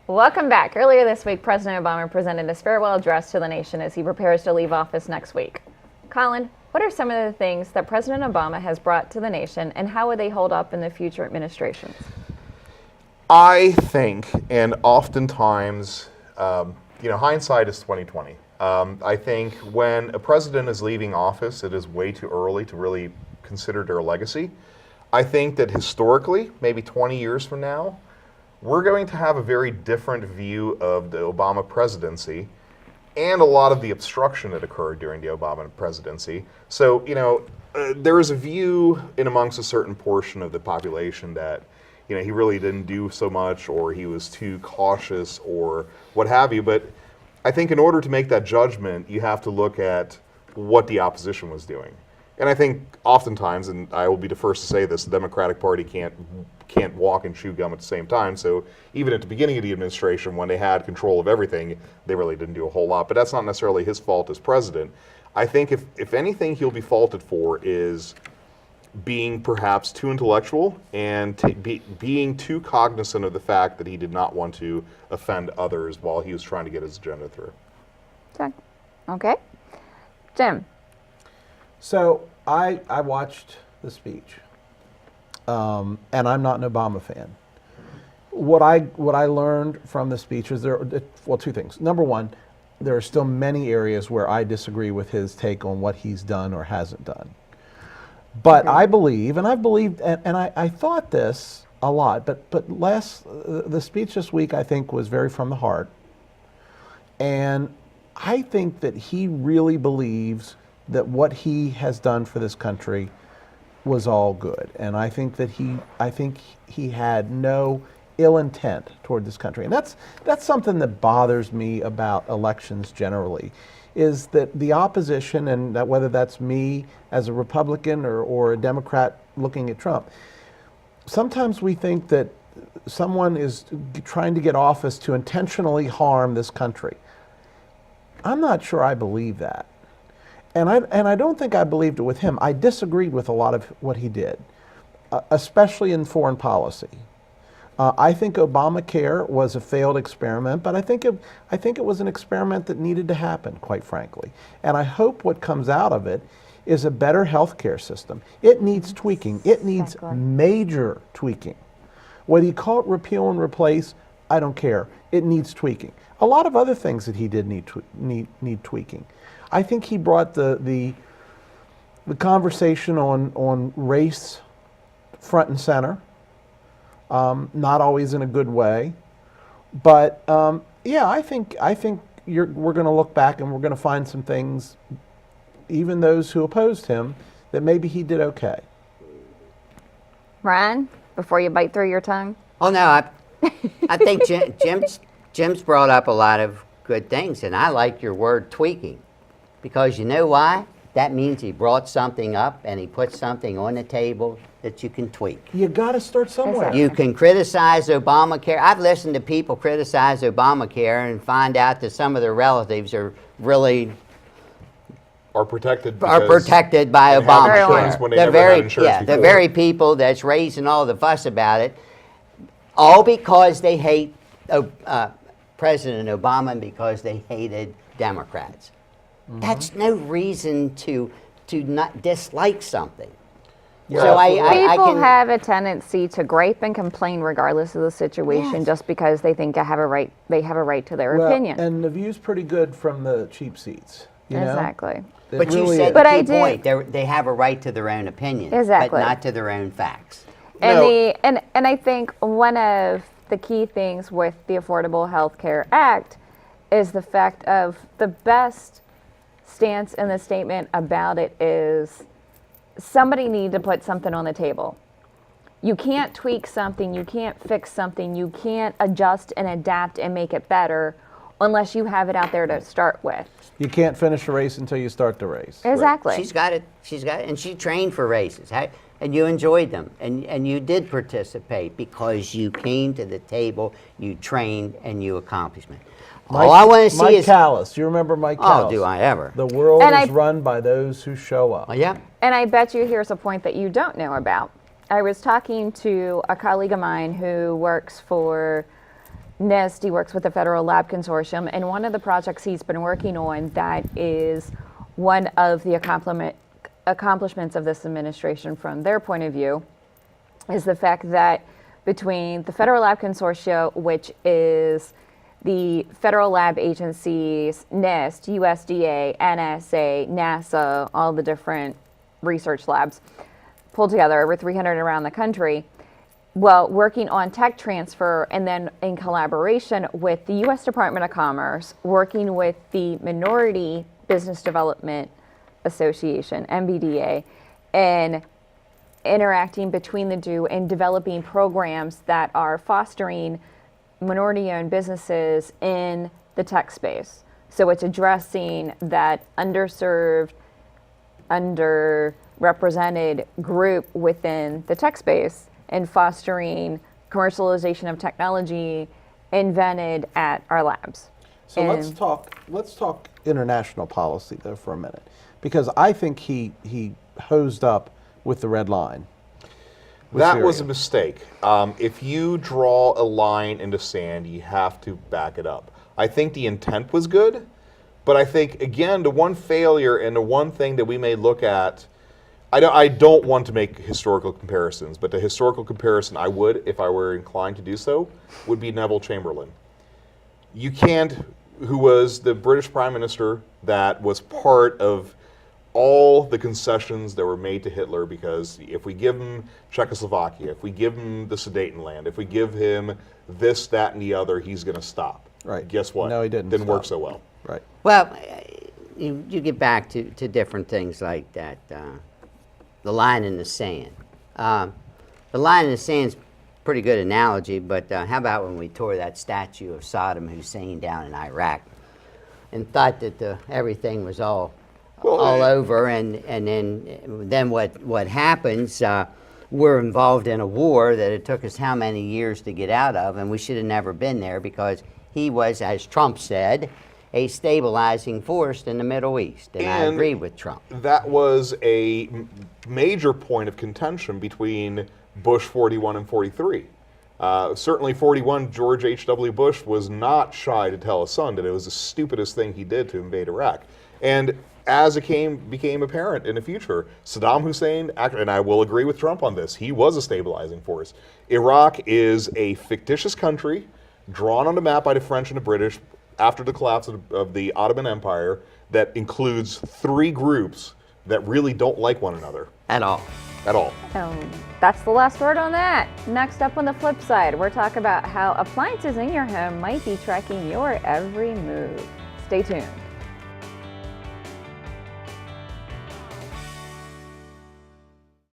Welcome back. Earlier this week, President Obama presented his farewell address to the nation as he prepares to leave office next week. Colin, what are some of the things that President Obama has brought to the nation, and how would they hold up in the future administrations? I think, and oftentimes, hindsight is 20/20. I think when a president is leaving office, it is way too early to really consider their legacy. I think that historically, maybe 20 years from now, we're going to have a very different view of the Obama presidency and a lot of the obstruction that occurred during the Obama presidency. So, there is a view in amongst a certain portion of the population that, he really didn't do so much, or he was too cautious, or what have you. But I think in order to make that judgment, you have to look at what the opposition was doing. And I think oftentimes, and I will be the first to say this, the Democratic Party can't walk and chew gum at the same time. So even at the beginning of the administration, when they had control of everything, they really didn't do a whole lot. But that's not necessarily his fault as president. I think if anything he'll be faulted for is being perhaps too intellectual and being too cognizant of the fact that he did not want to offend others while he was trying to get his agenda through. Okay. Jim. So I watched the speech, and I'm not an Obama fan. What I learned from the speech is two things. Number one, there are still many areas where I disagree with his take on what he's done or hasn't done. But I believe, and I've believed, and I thought this a lot, but the speech this week I think was very from the heart. And I think that he really believes that what he has done for this country was all good. And I think that he had no ill intent toward this country. And that's something that bothers me about elections generally, is that the opposition, and that whether that's me as a Republican or a Democrat looking at Trump, sometimes we think that someone is trying to get office to intentionally harm this country. I'm not sure I believe that. And I don't think I believed it with him. I disagreed with a lot of what he did, especially in foreign policy. I think Obamacare was a failed experiment, but I think it was an experiment that needed to happen, quite frankly. And I hope what comes out of it is a better health care system. It needs tweaking. It needs major tweaking. Whether you call it repeal and replace, I don't care. It needs tweaking. A lot of other things that he did need tweaking. I think he brought the conversation on race front and center. Not always in a good way, but I think we're going to look back and we're going to find some things, even those who opposed him, that maybe he did okay. Ryan, before you bite through your tongue. Oh no, I think Jim's brought up a lot of good things, and I like your word tweaking, because you know why? That means he brought something up and he put something on the table that you can tweak. You got to start somewhere. You can criticize Obamacare. I've listened to people criticize Obamacare and find out that some of their relatives are really protected by Obamacare. When they the very people that's raising all the fuss about it, all because they hate President Obama and because they hated Democrats. Mm-hmm. That's no reason to not dislike something. Yeah. So people have a tendency to gripe and complain regardless of the situation, just because they think they have a right to their opinion. And the view's pretty good from the cheap seats. Exactly. But you said the key point. They have a right to their own opinion, but not to their own facts. And I think one of the key things with the Affordable Health Care Act is the fact of the best stance in the statement about it is somebody needs to put something on the table. You can't tweak something, you can't fix something, you can't adjust and adapt and make it better unless you have it out there to start with. You can't finish a race until you start the race. Exactly. Right. She's got it, and she trained for races, and you enjoyed them, and you did participate because you came to the table, you trained, and you accomplished it. All I want to see is Mike Callis. You remember Mike Callis? Oh, do I ever? The world is run by those who show up. Oh, yeah. And I bet you here's a point that you don't know about. I was talking to a colleague of mine who works for NIST, he works with the Federal Lab Consortium, and one of the projects he's been working on that is one of the accomplishments of this administration from their point of view is the fact that between the Federal Lab Consortium, which is the federal lab agencies, NIST, USDA, NSA, NASA, all the different research labs pulled together, over 300 around the country, well, working on tech transfer, and then in collaboration with the U.S. Department of Commerce, working with the Minority Business Development Association, MBDA, and interacting between the two and developing programs that are fostering minority-owned businesses in the tech space. So it's addressing that underserved, underrepresented group within the tech space and fostering commercialization of technology invented at our labs. So let's talk international policy though for a minute, because I think he hosed up with the red line. That was a mistake. If you draw a line into sand, you have to back it up. I think the intent was good, but I think, again, the one failure and the one thing that we may look at, I don't want to make historical comparisons, but the historical comparison I would, if I were inclined to do so, would be Neville Chamberlain. You can't, who was the British Prime Minister that was part of all the concessions that were made to Hitler, because if we give him Czechoslovakia, if we give him the Sudetenland, if we give him this, that, and the other, he's going to stop. Right. Guess what? No, he didn't Didn't work stop. so well. Right. Well, you get back to different things like that. The line in the sand. The line in the sand's a pretty good analogy, but how about when we tore that statue of Saddam Hussein down in Iraq and thought that everything was all over, and then what happens? We're involved in a war that it took us how many years to get out of, and we should have never been there because he was, as Trump said, a stabilizing force in the Middle East, and I agree with Trump. That was a major point of contention between Bush 41 and 43. Certainly 41, George H.W. Bush was not shy to tell his son that it was the stupidest thing he did to invade Iraq. And as it became apparent in the future, Saddam Hussein, and I will agree with Trump on this, he was a stabilizing force. Iraq is a fictitious country drawn on the map by the French and the British after the collapse of the Ottoman Empire that includes 3 groups that really don't like one another. At all. At all. That's the last word on that. Next up on the flip side, we're talking about how appliances in your home might be tracking your every move. Stay tuned.